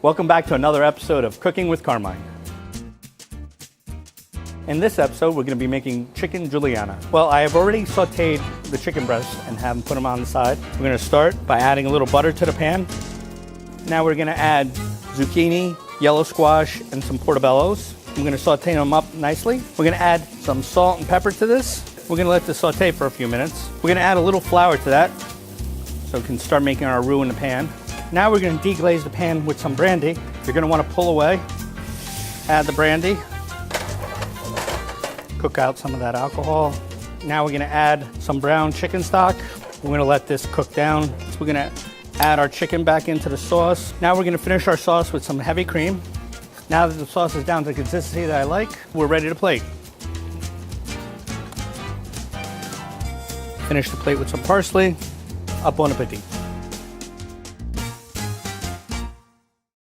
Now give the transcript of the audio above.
Welcome back to another episode of Cooking with Carmine. In this episode, we're going to be making chicken Julianna. Well, I have already sauteed the chicken breasts and have them put them on the side. We're going to start by adding a little butter to the pan. Now we're going to add zucchini, yellow squash, and some portobellos. I'm going to saute them up nicely. We're going to add some salt and pepper to this. We're going to let this saute for a few minutes. We're going to add a little flour to that so we can start making our roux in the pan. Now we're going to deglaze the pan with some brandy. You're going to want to pull away, add the brandy, cook out some of that alcohol. Now we're going to add some brown chicken stock. We're going to let this cook down. So we're going to add our chicken back into the sauce. Now we're going to finish our sauce with some heavy cream. Now that the sauce is down to the consistency that I like, we're ready to plate. Finish the plate with some parsley. Bon appetit.